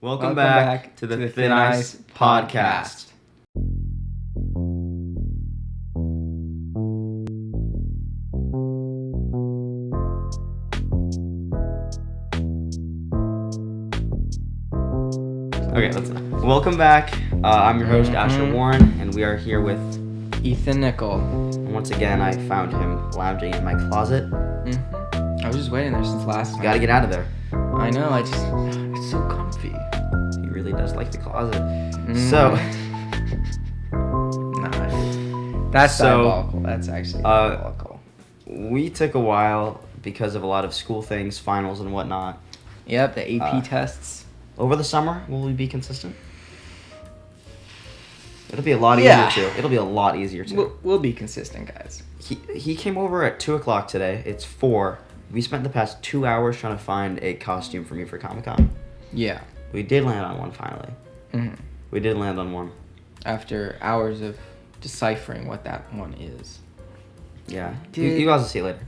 Welcome back to the Thin Ice Podcast. Okay, welcome back. I'm your host, Asher Warren, and we are here with Ethan Nickel. And once again, I found him lounging in my closet. I was just waiting there since last time. You gotta get out of there. I know, it's so comfy. He really does like the closet. So, that's diabolical. That's actually diabolical. We took a while because of a lot of school things, finals and whatnot. Yep, the AP tests. Over the summer, will we be consistent? It'll be a lot easier too. It'll be a lot easier too. We'll be consistent, guys. He came over at 2 o'clock today. It's 4. We spent the past 2 hours trying to find a costume for me for Comic-Con. Yeah. We did land on one finally. Mm-hmm. We did land on one. After hours of deciphering what that one is. Yeah. You guys will see it later.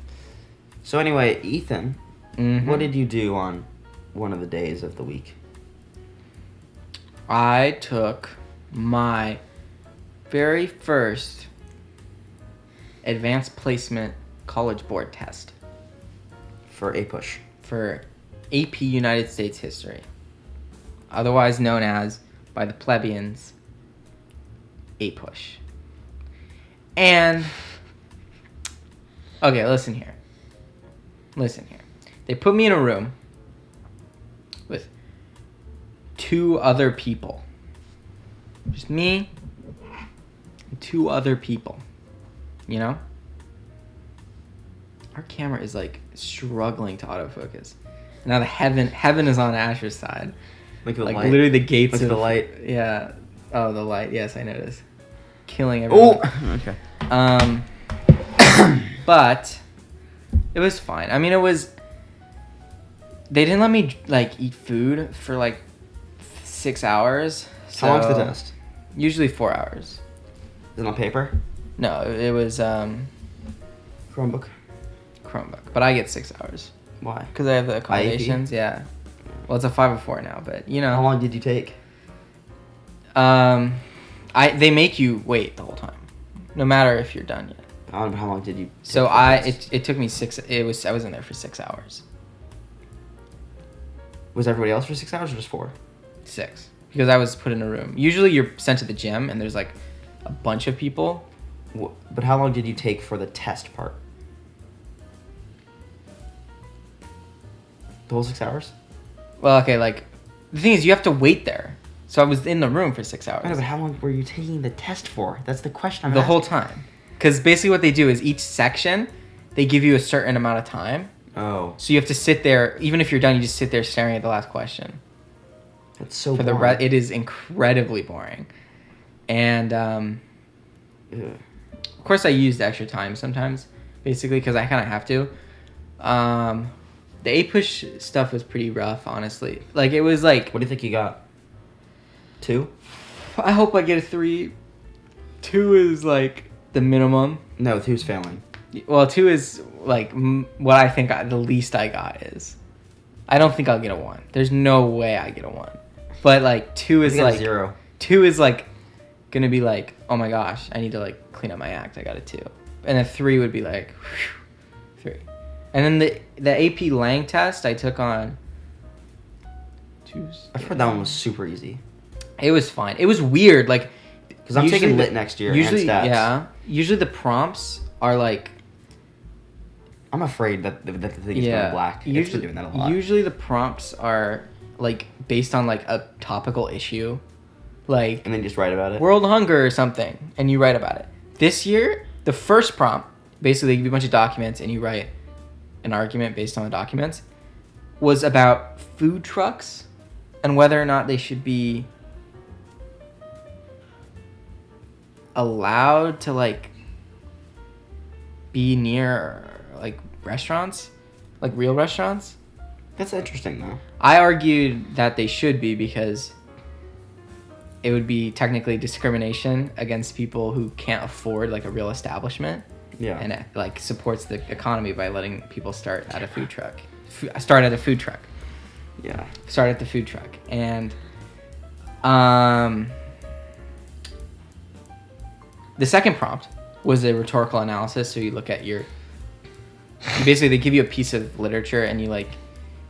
So anyway, Ethan, what did you do on one of the days of the week? I took my very first advanced placement college board test. For APUSH. For AP United States History. Otherwise known as, by the plebeians, APUSH. And, okay, listen here. They put me in a room with 2 other people. Just me and 2 other people. You know? Our camera is struggling to autofocus. Now the heaven is on Asher's side. Look at the light. Literally the gates Look of the light. Yeah. Oh, the light. Yes, I noticed. Killing everyone. Oh. Okay. But it was fine. I mean, they didn't let me eat food for 6 hours. So How long's the test? Usually 4 hours. Is it on paper? No, it was Chromebook. But I get 6 hours. Why? Because I have the accommodations. Yeah. Well, it's a 504 now, but you know. How long did you take? They make you wait the whole time, no matter if you're done yet. How long did you? So it took me 6. I was in there for 6 hours. Was everybody else for 6 hours or just 4? 6, because I was put in a room. Usually you're sent to the gym and there's a bunch of people. But how long did you take for the test part? The whole 6 hours? Well, okay, the thing is you have to wait there. So I was in the room for 6 hours. I know, but how long were you taking the test for? That's the question I'm asking. The whole time. Because basically what they do is each section, they give you a certain amount of time. Oh. So you have to sit there, even if you're done, you just sit there staring at the last question. That's so boring. It is incredibly boring. And, of course I used extra time sometimes, basically, because I kind of have to. The APUSH stuff was pretty rough, honestly. It was What do you think you got? 2? I hope I get a 3. 2 is the minimum. No, 2's failing. Well, 2 is what I think the least I got is. I don't think I'll get a 1. There's no way I get a 1. But 2 is 0. 2 is gonna be oh my gosh, I need to clean up my act. I got a 2. And a 3 would be whew, 3. And then the AP Lang test I took on Tuesday. I've heard that one was super easy. It was fine. It was weird, because I'm taking lit next year. Usually, and stats. yeah. Usually the prompts are I'm afraid that the thing is going black. It's been doing that a lot. Usually the prompts are based on a topical issue, and then just write about it. World hunger or something, and you write about it. This year, the first prompt basically give you a bunch of documents and you write an argument based on the documents, was about food trucks and whether or not they should be allowed to be near restaurants, real restaurants. That's interesting though. I argued that they should be because it would be technically discrimination against people who can't afford a real establishment. Yeah. And it supports the economy by letting people start at a food truck. Yeah. Started at the food truck. And the second prompt was a rhetorical analysis. So you look at basically they give you a piece of literature and you like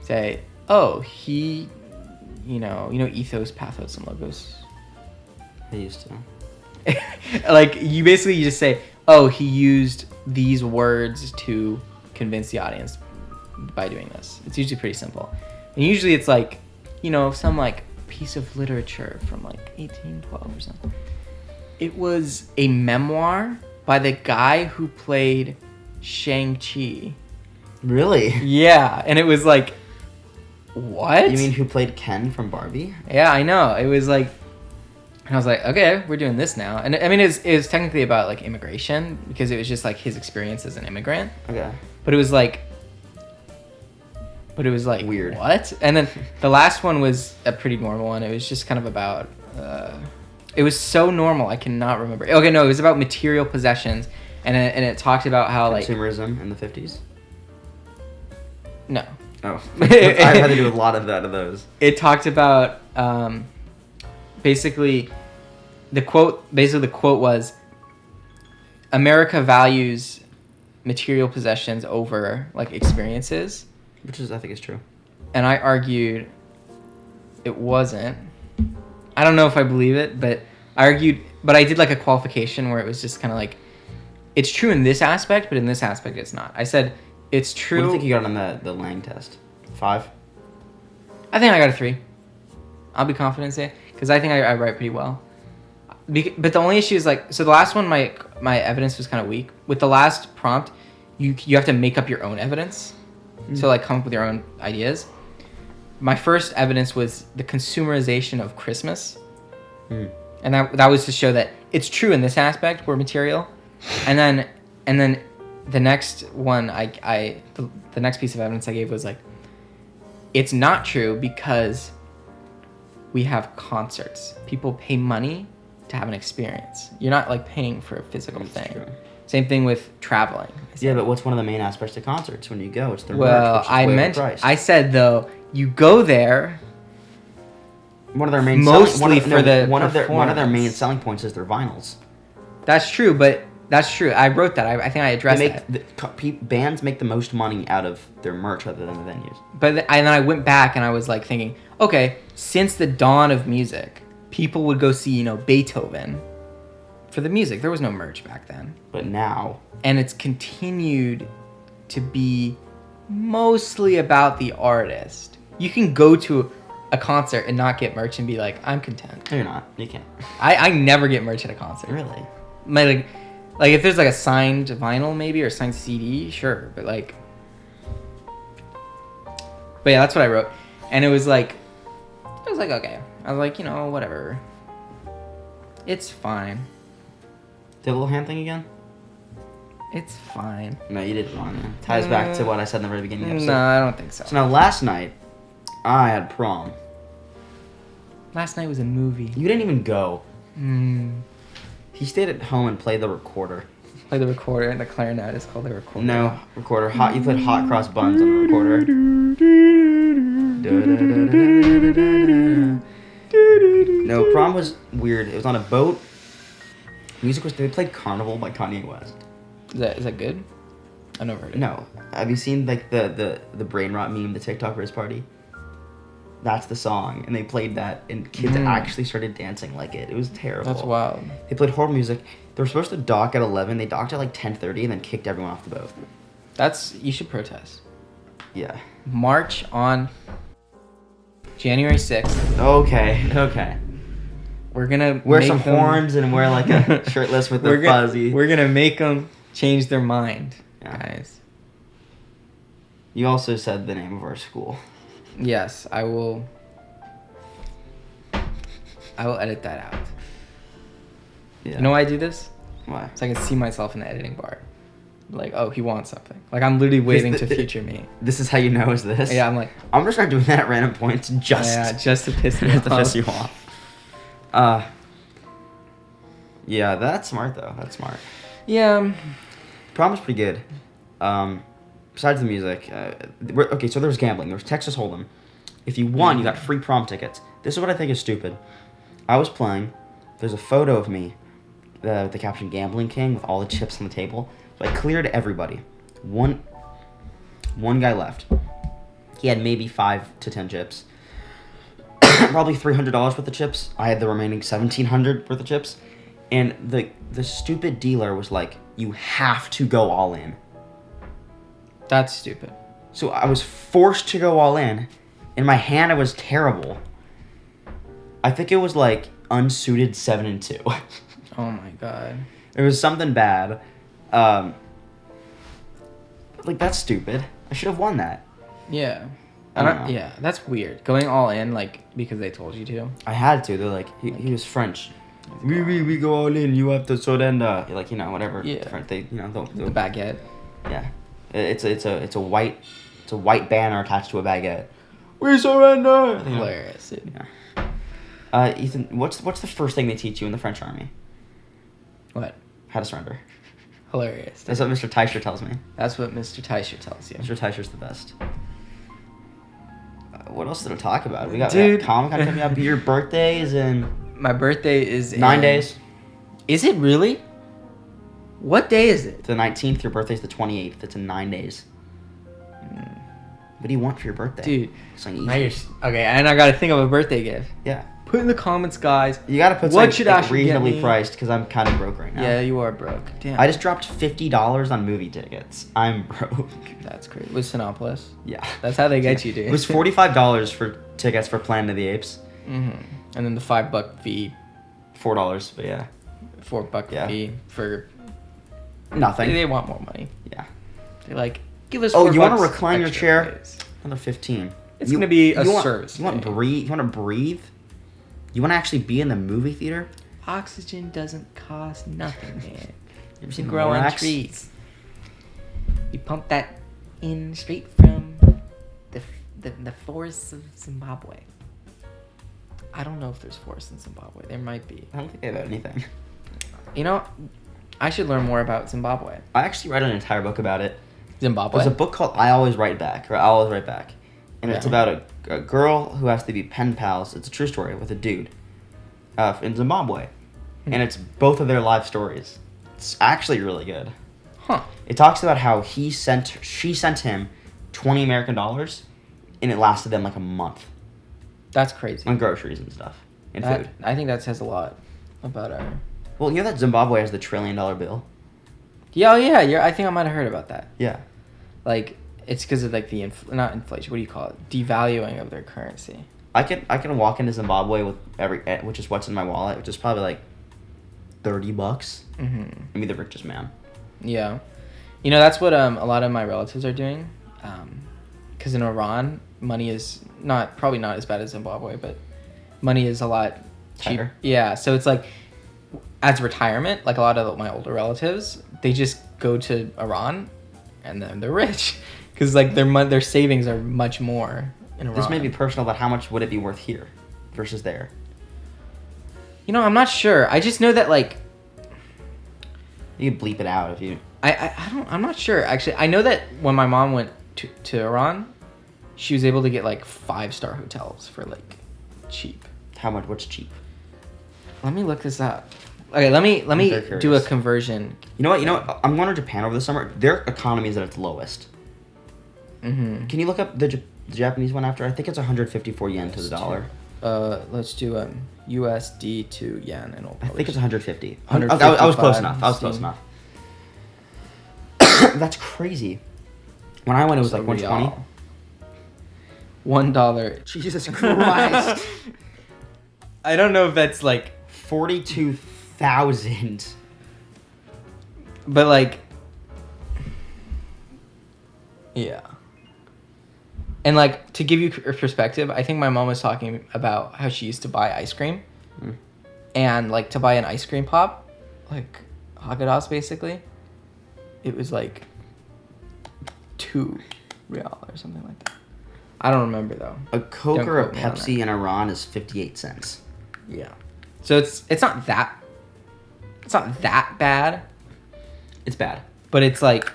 say, oh, he, ethos, pathos, and logos. I used to. Like you just say, oh, he used these words to convince the audience by doing this. It's usually pretty simple. And usually it's like, some like piece of literature from like 1812 or something. It was a memoir by the guy who played Shang-Chi. Really? Yeah, and it was like, what? You mean who played Ken from Barbie? Yeah, I know. It was like, and I was like, okay, we're doing this now. And I mean, it was technically about like immigration because it was just like his experience as an immigrant. Okay. But it was like weird. What? And then the last one was a pretty normal one. It was just kind of about. It was so normal, I cannot remember. Okay, no, it was about material possessions, and it talked about how like consumerism in the 50s. No. Oh, I had to do a lot of those. It talked about basically the quote was, America values material possessions over like experiences, which is, I think, is true. And I argued it wasn't. I don't know if I believe it, but I argued, but I did like a qualification where it was just kind of like, it's true in this aspect, but in this aspect it's not. I said it's true. What do you think you got on the Lang test? 5? I think I got a 3. I'll be confident and say, because I think I write pretty well. But the only issue is like, so the last one, my evidence was kind of weak. With the last prompt, you have to make up your own evidence. So like come up with your own ideas. My first evidence was the consumerization of Christmas. And that was to show that it's true in this aspect, we're material. And then the next one the next piece of evidence I gave was like, it's not true because we have concerts. People pay money to have an experience. You're not like paying for a physical thing. True. Same thing with traveling. Yeah, but what's one of the main aspects to concerts when you go? It's their merch, which is I said though, you go there. One of their main one of their main selling points is their vinyls. That's true, but that's true. I wrote that. I think I addressed that. Bands make the most money out of their merch other than the venues. But and then I went back and I was like thinking, okay, since the dawn of music, people would go see, Beethoven for the music. There was no merch back then. But now. And it's continued to be mostly about the artist. You can go to a concert and not get merch and be like, I'm content. No, you're not. You can't. I never get merch at a concert. Really? Like if there's like a signed vinyl maybe or a signed CD, sure. But yeah, that's what I wrote. And it was like, okay. I was like, whatever. It's fine. The little hand thing again? It's fine. No, you did it wrong. It ties back to what I said in the very beginning of the episode. No, I don't think so. So now last night, I had prom. Last night was a movie. You didn't even go. He stayed at home and played the recorder. Play the recorder, and the clarinet is called the recorder. No, recorder. You played hot cross buns on the recorder. No, prom was weird. It was on a boat. They played Carnival by Kanye West. Is that good? I've never heard it. No. Have you seen like the brain rot meme, the TikTok for his party? That's the song, and they played that, and kids actually started dancing like it. It was terrible. That's wild. They played horror music. They were supposed to dock at 11. They docked at like 10:30, and then kicked everyone off the boat. You should protest. Yeah. March on January 6th. Okay. We're gonna wear some horns and wear like a shirtless with the fuzzy. We're gonna make them change their mind, guys. You also said the name of our school. Yes, I will edit that out. Yeah. You know why I do this? Why? So I can see myself in the editing bar. Like, oh, he wants something. Like, I'm literally waving to future me. This is how you know is this? Yeah, I'm like... I'm gonna start doing that at random points just to piss me off. To piss you off. Yeah, that's smart, though. That's smart. Yeah. Prom was pretty good. Besides the music, okay, so there was gambling. There was Texas Hold'em. If you won, you got free prom tickets. This is what I think is stupid. I was playing. There's a photo of me, with the caption "Gambling King" with all the chips on the table. So I cleared everybody. One guy left. He had maybe 5 to 10 chips. Probably $300 worth of chips. I had the remaining $1,700 worth of chips. And the stupid dealer was like, "You have to go all in." That's stupid. So I was forced to go all in. In my hand, it was terrible. I think it was like unsuited 7-2. Oh my god. It was something bad. Like, that's stupid. I should have won that. Yeah. I don't know. Yeah, that's weird. Going all in, like, because they told you to. I had to. They're like, he was French. We go all in. You have to surrender. Like, whatever. Yeah. Different. They, The baguette. Yeah. It's a white banner attached to a baguette. We surrender. Hilarious, dude. Yeah. Ethan, what's the first thing they teach you in the French army? What? How to surrender. Hilarious. That's what Mr. Teicher tells me. That's what Mr. Teicher tells you. Mr. Teicher's the best. What else did I talk about? We got Comic-Con coming up. Your birthday is in... My birthday is 9 days. Is it really? What day is it? The 19th. Your birthday's the 28th. It's in 9 days. What do you want for your birthday? Dude. Something Now easy. okay, and I gotta think of a birthday gift. Yeah. Put in the comments, guys. You gotta put What something should Ashley get reasonably me? priced, because I'm kind of broke right now. Yeah, you are broke. Damn. I just dropped $50 on movie tickets. I'm broke. That's crazy. With Sinopolis. Yeah. That's how they get you, dude. It was $45 for tickets for Planet of the Apes. Mm-hmm. And then the $5 fee. $4, but yeah. $4 fee for... Nothing. They want more money. Yeah. They're like, give us Oh, $4 you want to recline your extra, chair? please. Another 15. It's gonna be a want, service. You want breathe? You want to breathe? You want to actually be in the movie theater? Oxygen doesn't cost nothing, man. You ever To seen grow on Lorax? trees. We pump that in straight from the forests of Zimbabwe. I don't know if there's forests in Zimbabwe. There might be. I don't think they have anything. I should learn more about Zimbabwe. I actually read an entire book about it. Zimbabwe? There's a book called I Always Write Back, or I Always Write Back. And it's Yeah. about a girl who has to be pen pals. It's a true story with a dude in Zimbabwe. And it's both of their life stories. It's actually really good. Huh. It talks about how she sent him $20 American, and it lasted them like a month That's crazy. on groceries and stuff and food. I think that says a lot about our... Well, you know that Zimbabwe has the $1 trillion bill? Yeah, I think I might have heard about that. Yeah. Like, it's because of like the not inflation. What do you call it? Devaluing of their currency. I can walk into Zimbabwe with which is what's in my wallet, which is probably like $30. Mm-hmm. I'm the richest man. Yeah, that's what a lot of my relatives are doing. Because in Iran, money is probably not as bad as Zimbabwe, but money is a lot cheaper. Better. Yeah, so it's like as retirement, like a lot of my older relatives, they just go to Iran, and then they're rich, because like their savings are much more in Iran. This may be personal, but how much would it be worth here versus there? I'm not sure. I just know that like You can bleep it out if you... I'm not sure actually. I know that when my mom went to Iran, she was able to get like 5-star hotels for like cheap. How much? What's cheap? Let me look this up. Okay, let me very do a curious. conversion. You know what? I'm going to Japan over the summer. Their economy is at its lowest. Mm-hmm. Can you look up the Japanese one after? I think it's 154 yen to the dollar. Let's do USD to yen, and I think it's 150. 155. I was close enough. That's crazy. When I went, it was like 120. $1. Jesus Christ. I don't know if that's like 42,000. But like, yeah. And like, to give you a perspective, I think my mom was talking about how she used to buy ice cream. And like to buy an ice cream pop, like Haagen-Dazs basically, it was like $2 or something like that. I don't remember though. A Coke Don't or a quote me on Pepsi in Iran is 58 cents. Yeah. So it's not that bad, It's bad. but it's like,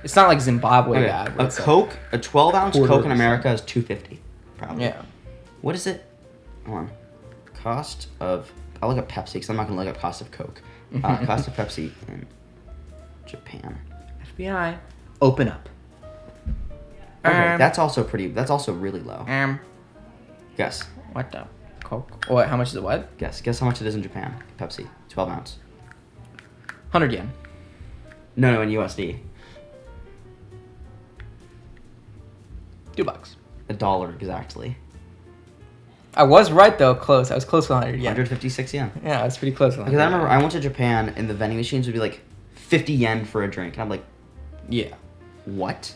it's not like Zimbabwe Okay, bad. a It's like- Coke, a 12-ounce quarter Coke in of America is $2.50, probably. Yeah. What is it? Hold on. Cost of... I'll look up Pepsi because I'm not going to look up cost of Coke. Cost of Pepsi in Japan. FBI, open up. Okay, that's also really low. Guess. What the? Coke. What? How much is it? What? Guess how much it is in Japan. Pepsi. 12 ounce. 100 yen. No, in USD. $2. $1 exactly. I was right though, close. I was close to 100 yen. 156 yen. Yeah, I was pretty close. Because I remember I went to Japan and the vending machines would be like 50 yen for a drink, and I'm like, yeah. What?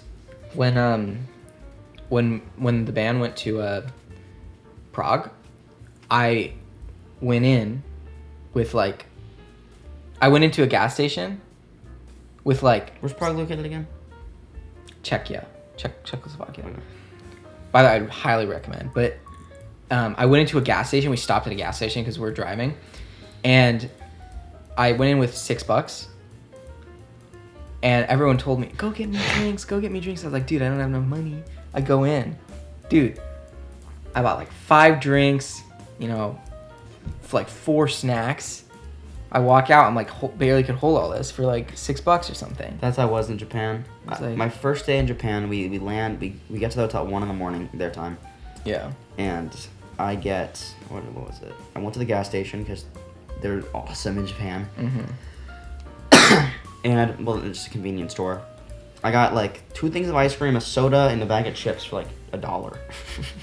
When the band went to Prague, I went in with like, I went into a gas station with like. Where's Prague located again? Czechoslovakia. Okay. By the way, I'd highly recommend. But I went into a gas station. We stopped at a gas station because we were driving, and I went in with $6. And everyone told me, go get me drinks. I was like, dude, I don't have no money. I go in. Dude, I bought like 5 drinks, for like 4 snacks. I walk out, I'm like, barely could hold all this for like $6 or something. That's how I was in Japan. Like, my first day in Japan, we get to the hotel at 1 a.m, their time. Yeah. And I get, what was it? I went to the gas station because they're awesome in Japan. Mm-hmm. And, well, it's just a convenience store. I got like 2 things of ice cream, a soda, and a bag of chips for like $1.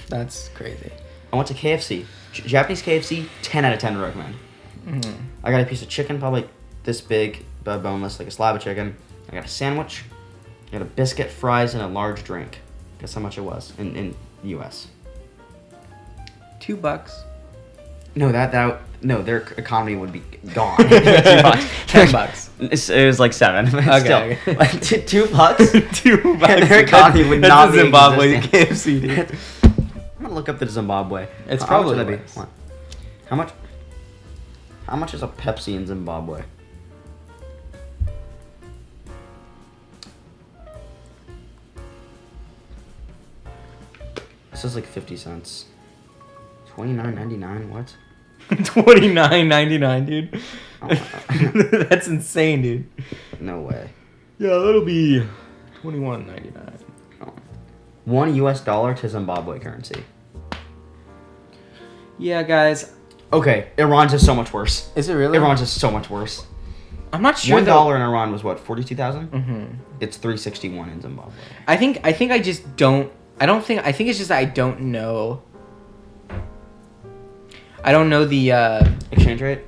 That's crazy. I went to KFC. Japanese KFC, 10 out of 10 to recommend. Mm-hmm. I got a piece of chicken, probably this big, but boneless, like a slab of chicken. I got a sandwich. I got a biscuit, fries, and a large drink. Guess how much it was in US? $2. No, no, their economy would be gone. $2. $10. It was like 7. But Okay. Still, like $2. $2. And their economy would that's not a be Zimbabwe existing. KFC, dude. I'm gonna look up the Zimbabwe. It's How much probably would that worse. be? What? How much is a Pepsi in Zimbabwe? This is like 50 cents. $29.99. What? $29.99, dude. Oh. That's insane, dude. No way. Yeah, that'll be $21.99. Oh. $1 to Zimbabwe currency. Yeah, guys. Okay, Iran's is so much worse. Is it really? Iran's is so much worse. I'm not sure. $1 in Iran was what, 42,000? Mm-hmm. It's 361 in Zimbabwe. I think I just don't. I think it's just that I don't know. I don't know the Exchange rate?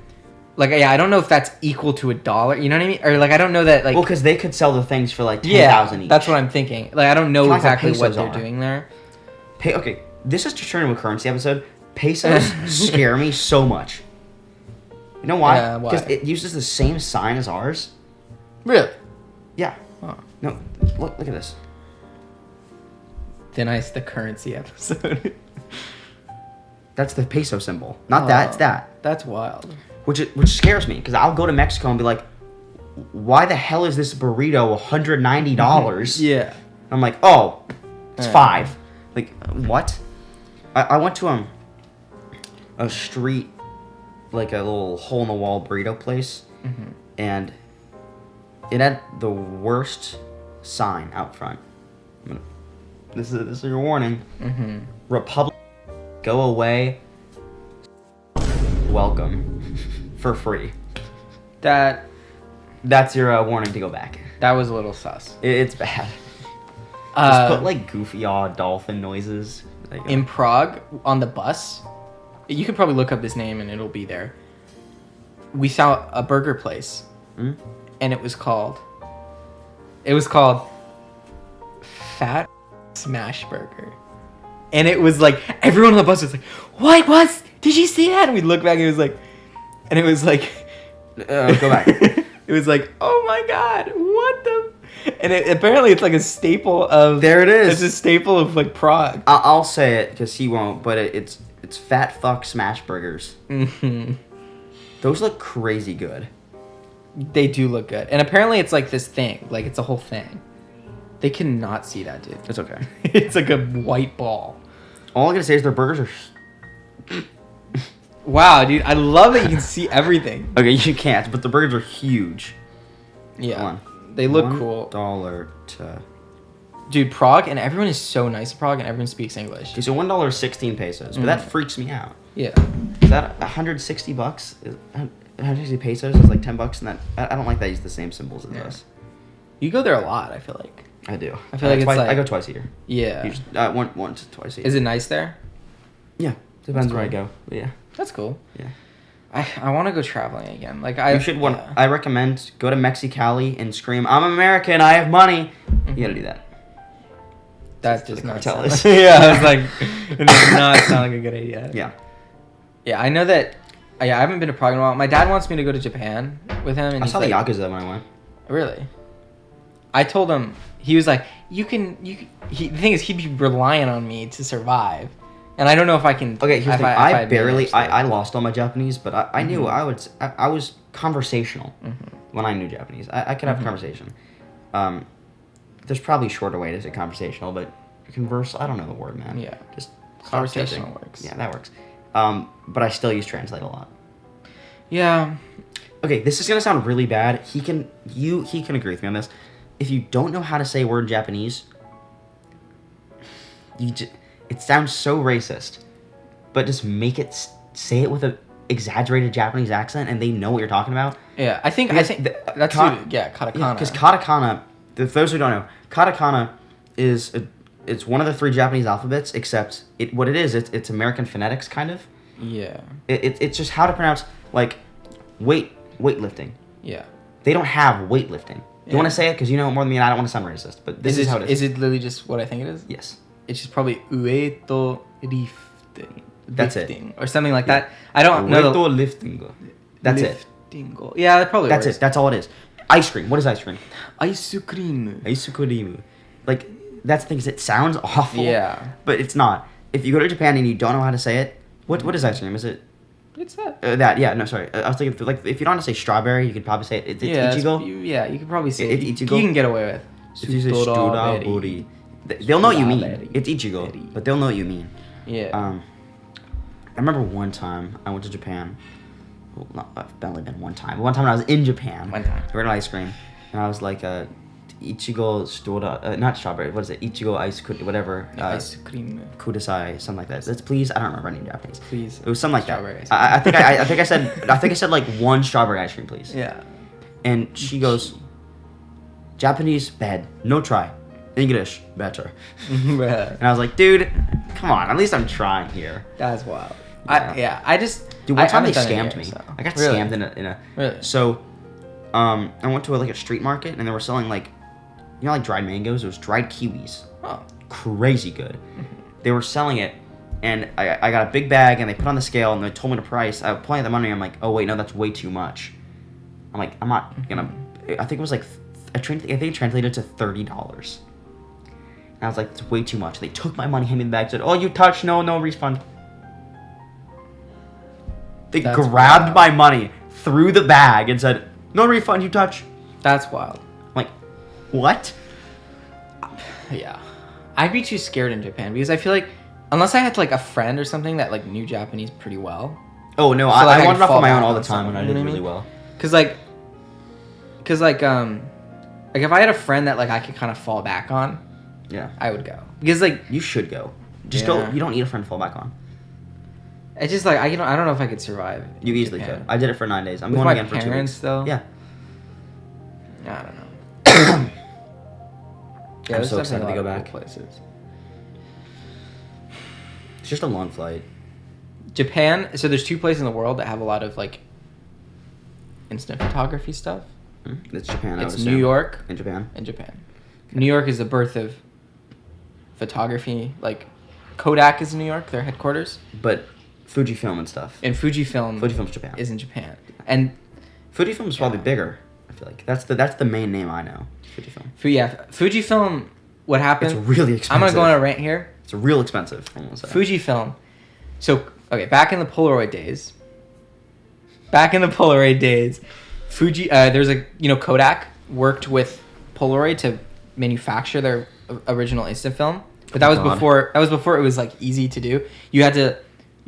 like, yeah, I don't know if that's equal to $1. You know what I mean? Or like, I don't know that like. Well, because they could sell the things for like 10,000 each. That's what I'm thinking. Like, I don't know It's not exactly like what pesos they're are. doing there. Okay, this is just turning into a currency episode. Pesos scare me so much. You know why? Yeah, why? Because it uses the same sign as ours. Really? Yeah. Huh. No, look at this. Then it's the currency episode. That's the peso symbol. Not that, it's that. That's wild. Which scares me, because I'll go to Mexico and be like, why the hell is this burrito $190? Yeah. I'm like, oh, it's Yeah. 5. Like, what? I went to a street, like a little hole-in-the-wall burrito place, and it had the worst sign out front. This is your warning. Republic, go away, welcome, for free. That's your warning to go back. That was a little sus. It's bad. Just put like goofy dolphin noises. Like, In Prague, on the bus, you could probably look up this name and it'll be there. We saw a burger place, and it was called Fat Smash Burger. And it was like, everyone on the bus was like, what? Did you see that? And we looked back and it was like, go back. it was like, oh my God, what the? And apparently it's like a staple of. There it is. It's a staple of like Prague. I'll say it because he won't, but it's fat fuck smash burgers. Mm-hmm. Those look crazy good. They do look good. And apparently it's like this thing. Like it's a whole thing. They cannot see that, dude. It's okay. It's like a white ball. All I gotta say is their burgers are Wow, dude, I love that you can see everything. Okay, you can't, but the burgers are huge. Yeah, Hold on. they look cool. $1 to... Dude, Prague, and everyone is so nice in Prague, and everyone speaks English. Okay, so $1 is 16 pesos, but that freaks me out. Yeah. Is that $160? 160 pesos is like $10, and that I don't like that. Use the same symbols as us. You go there a lot, I feel like. I do. I feel like it's like... I go twice a year. Yeah. Usually, once to twice a year. Is it nice there? Yeah. Depends where I cool. go. But yeah. That's cool. Yeah. I want to go traveling again. Like You should I recommend go to Mexicali and scream, "I'm American, I have money." You gotta do that. That does not sound cartels. like, yeah, I was like, it does not sound like a good idea. Yeah. Yeah, I know that. Yeah, I haven't been to Prague in a while. My dad wants me to go to Japan with him. And I he's saw like, the Yakuza when I went. Really? I told him, he was like, the thing is, he'd be relying on me to survive. And I don't know if I can. Okay, here's the thing. I I lost all my Japanese, but I knew I was conversational when I knew Japanese. I could have a conversation. There's probably a shorter way to say conversational, but converse, I don't know the word, man. Yeah. Just Conversational works. Yeah, that works. But I still use Translate a lot. Yeah. Okay, this is gonna sound really bad. He can agree with me on this. If you don't know how to say a word in Japanese, it sounds so racist, but just say it with a exaggerated Japanese accent, and they know what you're talking about. Yeah, I think that's katakana. Because katakana, for those who don't know, katakana it's one of the 3 Japanese alphabets, except it's American phonetics kind of. Yeah. It's just how to pronounce like weightlifting. Yeah. They don't have weightlifting. You want to say it because you know it more than me, and I don't want to sound racist, but this is how it is. Is it literally just what I think it is? Yes. It's just probably ueto lifting. That's it. Or something like that. I don't know. Ueto lifting. That's it. Yeah, that probably That's works. it. That's all it is. Ice cream. What is ice cream? Ice cream. Ice cream. Like, that's the thing is it sounds awful. Yeah. But it's not. If you go to Japan and you don't know how to say it, what is ice cream? Is it? It's that. That, yeah, no, sorry. I was thinking, like, if you don't know how to say strawberry, you could probably say it. It's Ichigo. You could probably say It's Ichigo. You can get away with. If you say strawberry, they'll know what you mean. It's Ichigo, but they'll know what you mean. Yeah. I remember one time I went to Japan. Well, I've only been one time. But one time when I was in Japan. One time. I ordered ice cream, and I was like, Ichigo stora, not strawberry. What is it? Ichigo ice whatever. Ice cream. Kudasai, something like that. Let's please. I don't remember any in Japanese. Please. It was something like that. Strawberry I think I said like one strawberry ice cream, please. Yeah. And she goes, Japanese bad, no try. English better. And I was like, dude, come on. At least I'm trying here. That's wild. Yeah. I just. Dude, one time they haven't done scammed it me. yet, so. I got Really? scammed in a. Really? So, I went to a street market and they were selling like dried mangoes. It was dried kiwis. Oh. Crazy good. They were selling it, and I got a big bag and they put on the scale and they told me the price. I pointed at the money. I'm like, oh wait, no, that's way too much. I'm like, I'm not gonna. I think it was like I think it translated to $30. And I was like, it's way too much. They took my money, handed me the bag, said, oh, you touched, no refund. They grabbed my money, threw the bag, and said, no refund, you touch. That's wild. I'm like, what? Yeah. I'd be too scared in Japan because I feel like unless I had like a friend or something that like knew Japanese pretty well. Oh no, So, I like, I wandered could off fall on my own back all on the time and I someone, did you know what I really mean? well. Cause like if I had a friend that like I could kind of fall back on, Yeah. I would go because like You should go. Just Yeah. go. You don't need a friend to fall back on. it's just like I don't know if I could survive. You in easily Japan. could. I did it for 9 days. I'm With going my again for 2 parents weeks. though. Yeah. I don't know. I'm there's so definitely excited a to go lot of back. cool places. It's just a long flight. Japan. So there's 2 places in the world that have a lot of like instant photography stuff. It's Japan. I It's would New assume. York And Japan. and Japan. New York is the birth of photography. Like Kodak is in New York, their headquarters, But Fujifilm and stuff. and Fujifilm's Japan. is in Japan. And Fujifilm is probably bigger. I feel like that's the main name I know. Fujifilm. Fujifilm. What happened? It's really expensive. I'm gonna go on a rant here. It's real expensive. I'm gonna say. Fujifilm. So okay, back in the Polaroid days. There's Kodak worked with Polaroid to manufacture their original instant film, but that was God. before it was like easy to do. You had to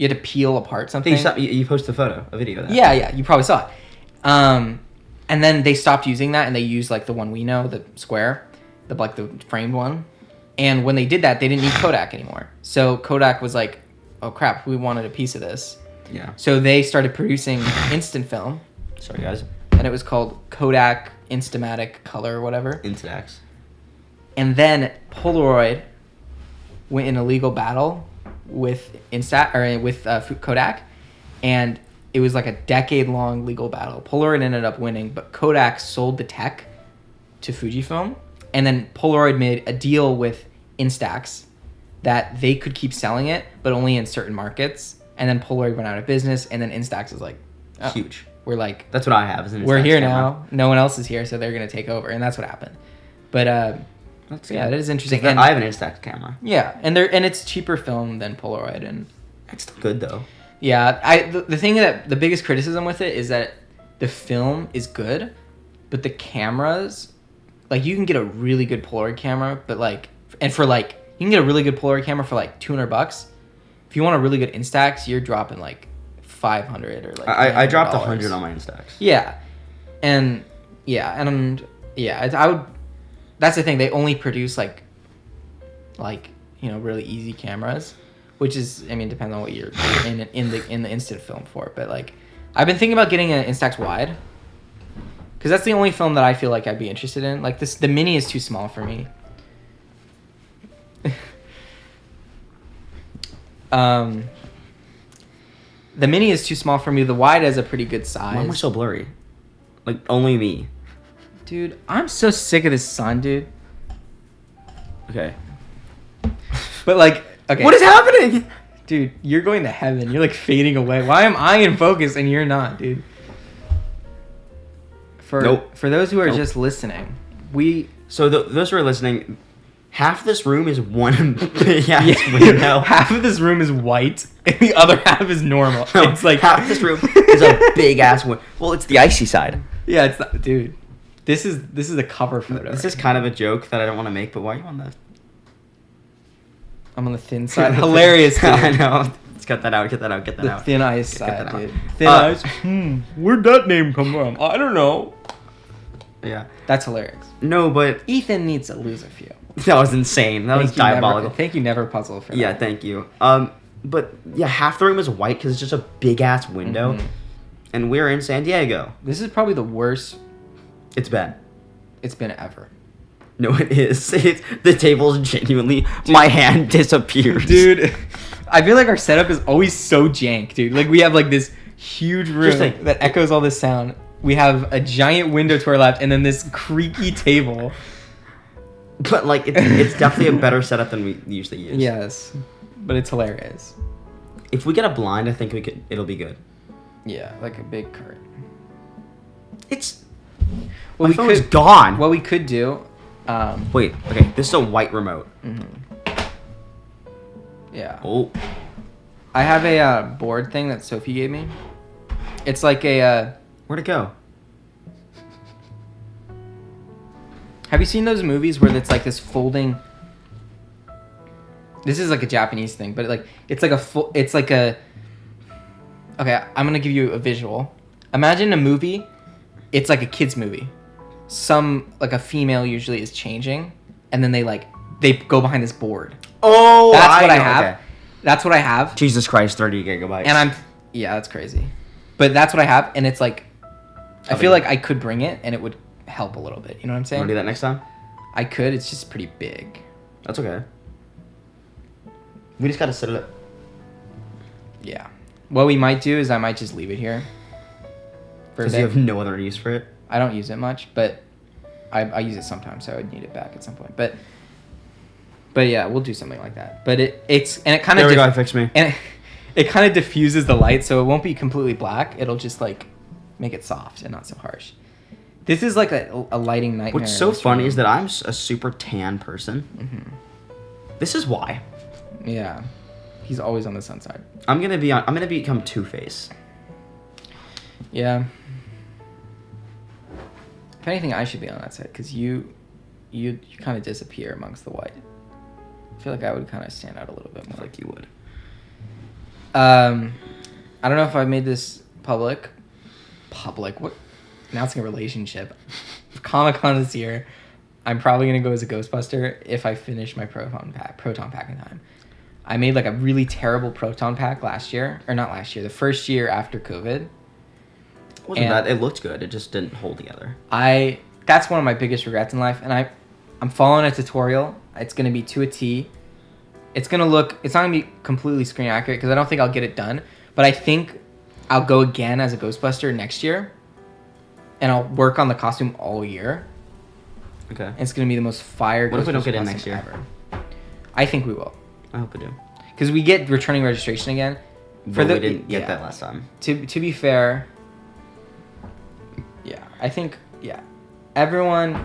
You had to peel apart something. You posted a video of that. Yeah, you probably saw it. And then they stopped using that, and they used like the one we know, the square, the framed one. And when they did that, they didn't need Kodak anymore. So Kodak was like, "Oh crap, we wanted a piece of this." Yeah. So they started producing instant film. Sorry, guys. And it was called Kodak Instamatic Color or whatever. Instax. And then Polaroid went in a legal battle with Kodak, and it was like a decade-long legal battle. Polaroid ended up winning, but Kodak sold the tech to Fujifilm, and then Polaroid made a deal with Instax that they could keep selling it, but only in certain markets. And then Polaroid went out of business, and then Instax is like, oh, huge. We're like, that's what I have. Is an we're Instax here camera. now. No one else is here, so they're gonna take over, and that's what happened. But yeah, that is interesting. I have an Instax camera. Yeah, and it's cheaper film than Polaroid, and it's still good though. Yeah, the thing that the biggest criticism with it is that the film is good, but the cameras, like you can get a really good Polaroid camera, but like, and for like, you can get a really good Polaroid camera for like $200. If you want a really good Instax, you're dropping like $500 or like. I dropped $100 on my Instax. Yeah, and I would. That's the thing. They only produce like really easy cameras, which is, I mean, depends on what you're in the instant film for. But like, I've been thinking about getting an Instax wide, because that's the only film that I feel like I'd be interested in. Like the mini is too small for me. The mini is too small for me. The wide is a pretty good size. Why am I so blurry? Like, only me. Dude, I'm so sick of this sun, dude. Okay. But like, okay. What is happening? Dude, you're going to heaven. You're like fading away. Why am I in focus and you're not, dude? For those who are just listening, those who are listening, half this room is one big ass window. Half of this room is white, and the other half is normal. No, it's like half this room is a big ass window. Well, it's the icy side. Yeah, it's not, dude. This is the cover photo. This is kind of a joke that I don't want to make, but why are you on the? I'm on the thin side. Hilarious, dude. I know. Let's cut that out. Get that out. Get that out. Thin ice side, dude. Thin ice. Where'd that name come from? I don't know. Yeah. That's hilarious. No, but Ethan needs to lose a few. That was insane. That was diabolical. Thank you, Never Puzzle, for that. Yeah, thank you. But yeah, half the room is white because it's just a big ass window, and we're in San Diego. This is probably the worst. It's bad. It's been ever. No, it is. The table is genuinely. Dude, my hand disappears. Dude, I feel like our setup is always so jank, dude. Like we have like this huge room that echoes all this sound. We have a giant window to our left, and then this creaky table. But like, it's definitely a better setup than we usually use. Yes, but it's hilarious. If we get a blind, I think it'll be good. Yeah, like a big curtain. My phone's gone. What we could do. Wait. Okay. This is a white remote. Yeah. Oh. I have a board thing that Sophie gave me. It's like a. Where'd it go? Have you seen those movies where it's like this folding? This is like a Japanese thing, but it's like a. Okay, I'm gonna give you a visual. Imagine a movie. It's like a kids movie. Like a female usually is changing, and then they go behind this board. Oh, that's what I have. Okay. That's what I have. Jesus Christ, 30 gigabytes. And that's crazy. But that's what I have, and it's like, I feel like I could bring it, and it would help a little bit. You know what I'm saying? Want to do that next time? I could. It's just pretty big. That's okay. We just gotta set it up. Yeah. What we might do is I might just leave it here. Because you have no other use for it? I don't use it much, but I use it sometimes, so I would need it back at some point. But yeah, we'll do something like that. But it kind of... There we go, fix me. And it kind of diffuses the light, so it won't be completely black. It'll just like make it soft and not so harsh. This is like a lighting nightmare. What's so funny is that I'm a super tan person. This is why. Yeah. He's always on the sun side. I'm gonna become Two-Face. Yeah. If anything, I should be on that side, because you kind of disappear amongst the white. I feel like I would kind of stand out a little bit more. Like you would. I don't know if I made this public. Public? What? Announcing a relationship. Comic-Con this year. I'm probably going to go as a Ghostbuster if I finish my Proton pack in time. I made like a really terrible Proton pack last year. Or not last year. The first year after COVID. It wasn't bad. It looked good. It just didn't hold together. That's one of my biggest regrets in life. And I'm following a tutorial. It's going to be to a T. It's not going to be completely screen accurate because I don't think I'll get it done. But I think I'll go again as a Ghostbuster next year. And I'll work on the costume all year. Okay. And it's going to be the most fire What if we don't get in costume next year? ever. I think we will. I hope we do. Because we get returning registration again. But we didn't get that last time. To be fair, yeah, I think, yeah. Everyone,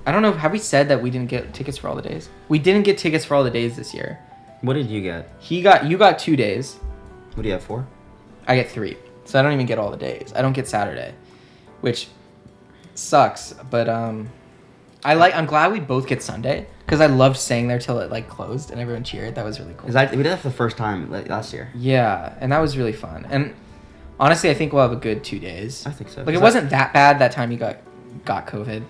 I don't know, have we said that we didn't get tickets for all the days? We didn't get tickets for all the days this year. What did you get? You got 2 days. What do you have, 4? I get 3. So I don't even get all the days. I don't get Saturday, which sucks, but I'm glad we both get Sunday because I loved staying there till it like closed and everyone cheered. That was really cool. We did that for the first time last year. Yeah, and that was really fun. And honestly, I think we'll have a good 2 days. I think so. Like it wasn't that bad that time you got COVID,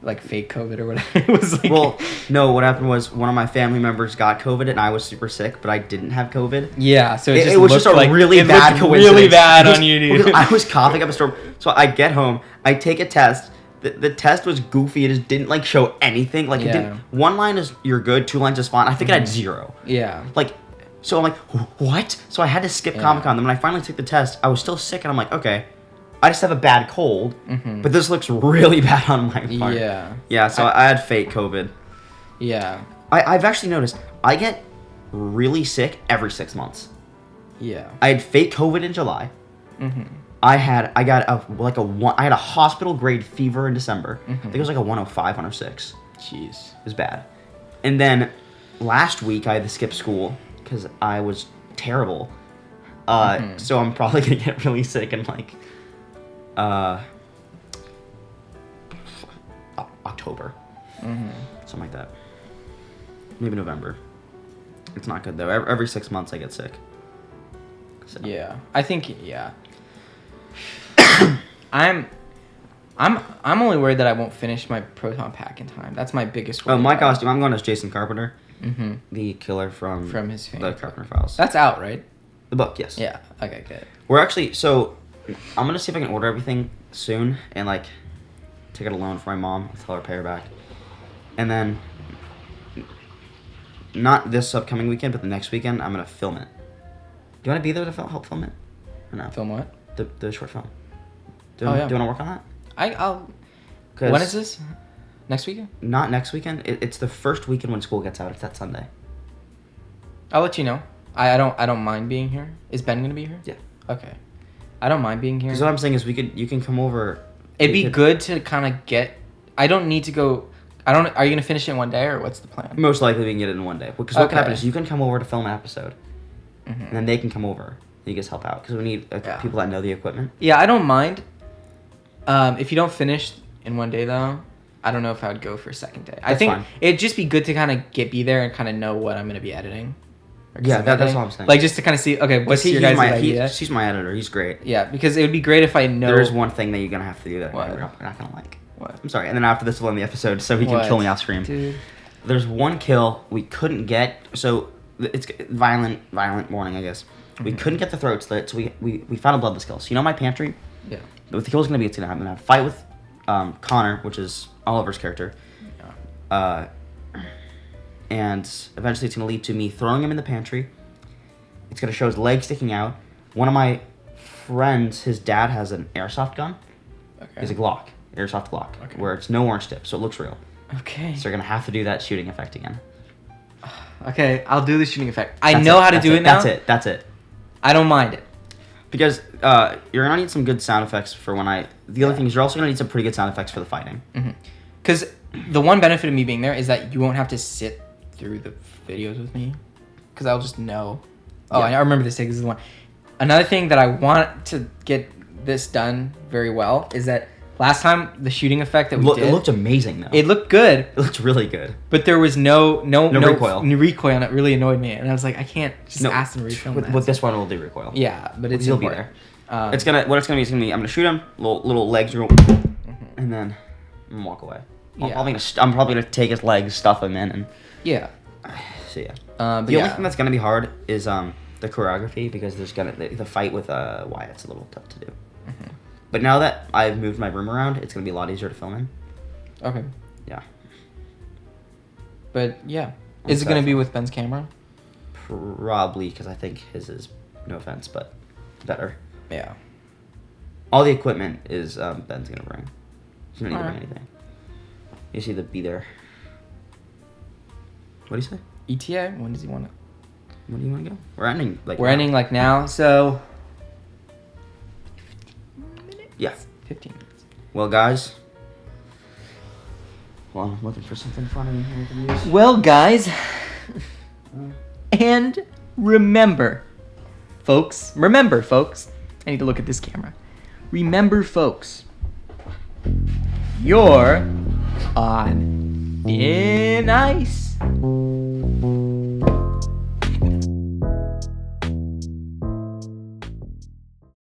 like fake COVID or whatever. It was like, well, no. What happened was one of my family members got COVID and I was super sick, but I didn't have COVID. Yeah, so it was just a like, really bad coincidence. Really bad on you, dude. I was coughing up a storm. So I get home, I take a test. The test was goofy. It just didn't like show anything. Like it didn't. 1 line is you're good. 2 lines is fine. I think it had 0. Yeah. Like, so I'm like, what? So I had to skip Comic-Con. Then when I finally took the test, I was still sick, and I'm like, okay, I just have a bad cold, but this looks really bad on my part. Yeah. Yeah. So I had fake COVID. Yeah. I've actually noticed I get really sick every 6 months. Yeah. I had fake COVID in July. I had a hospital grade fever in December. I think it was like a 105, 106. Jeez. It was bad. And then last week I had to skip school because I was terrible. So I'm probably gonna get really sick in like October. Something like that. Maybe November. It's not good though. Every 6 months I get sick. So. Yeah. I think I'm only worried that I won't finish my Proton pack in time. That's my biggest worry. Oh, my costume. I'm going as Jason Carpenter, the killer from his family. The Carpenter Files. That's out, right? The book, yes. Yeah. Okay, good. We're actually I'm gonna see if I can order everything soon and like take it a loan for my mom. I'll tell her to pay her back, and then not this upcoming weekend, but the next weekend I'm gonna film it. Do you want to be there to help film it? Or no? Film what? The short film. Do Oh, you yeah. want to work on that? I'll. When is this? Next weekend? Not next weekend. It's the first weekend when school gets out. It's that Sunday. I'll let you know. I don't mind being here. Is Ben gonna be here? Yeah. Okay. I don't mind being here. Because what I'm saying is you can come over. It'd be good to kind of get. I don't need to go. Are you gonna finish it in one day or what's the plan? Most likely we can get it in one day. Because what can happen is you can come over to film an episode, and then they can come over. You guys help out because we need people that know the equipment. Yeah, I don't mind. If you don't finish in one day though, I don't know if I would go for a second day. I think it'd just be good to kind of be there and kind of know what I'm gonna be editing. Yeah, that's what I'm saying. Like just to kind of see, okay, what's your guys' idea? He's my editor. He's great. Yeah, because it would be great if I know. There's one thing that you're gonna have to do that What? we're not gonna like. What? I'm sorry. And then after this, we'll end the episode so he can kill me off screen. Dude. There's one kill we couldn't get. So it's violent warning, I guess. We couldn't get the throat slit, so we found a bloodless kill. So you know my pantry? Yeah. What the kill is gonna be, I'm gonna have a fight with Connor, which is Oliver's character. Yeah. And eventually it's gonna lead to me throwing him in the pantry. It's gonna show his leg sticking out. One of my friends, his dad has an airsoft gun. Okay. It's a Glock, airsoft Glock, where it's no orange tip, so it looks real. Okay. So you're gonna have to do that shooting effect again. Okay, I'll do the shooting effect. I know how to do it now. That's it. I don't mind it. Because you're gonna need some good sound effects for when the other thing is you're also gonna need some pretty good sound effects for the fighting. Because the one benefit of me being there is that you won't have to sit through the videos with me. Because I'll just know. Oh, I remember this thing. This is the one. Another thing that I want to get this done very well is that Last time, the shooting effect that we did, It looked amazing, though. it looked good, It looked really good. but there was no recoil. recoil, and it really annoyed me. And I was like, I can't just ask them to refilm that. With this one, we'll do recoil. Yeah, but it's He'll be important. there. It's gonna I'm gonna shoot him, little legs roll, and then I'm gonna walk away. I'm probably gonna take his legs, stuff him in, and Yeah. so yeah. But The only thing that's gonna be hard is the choreography, because there's the fight with Wyatt's a little tough to do. Mm-hmm. But now that I've moved my room around, it's gonna be a lot easier to film in. Okay. Yeah. But yeah, is it gonna be with Ben's camera? Probably, because I think his is, no offense, but better. Yeah. All the equipment is Ben's gonna bring. He's gonna need to bring Alright. anything. You see the be there. What do you say? ETA? When does he want it? When do you want to go? We're ending We're ending like now, so. 15 minutes? Yeah. 15 minutes. Well, guys. Well, I'm looking for something funny here to use. Well, guys, and remember, folks, I need to look at this camera. Remember, folks, you're on thin ice.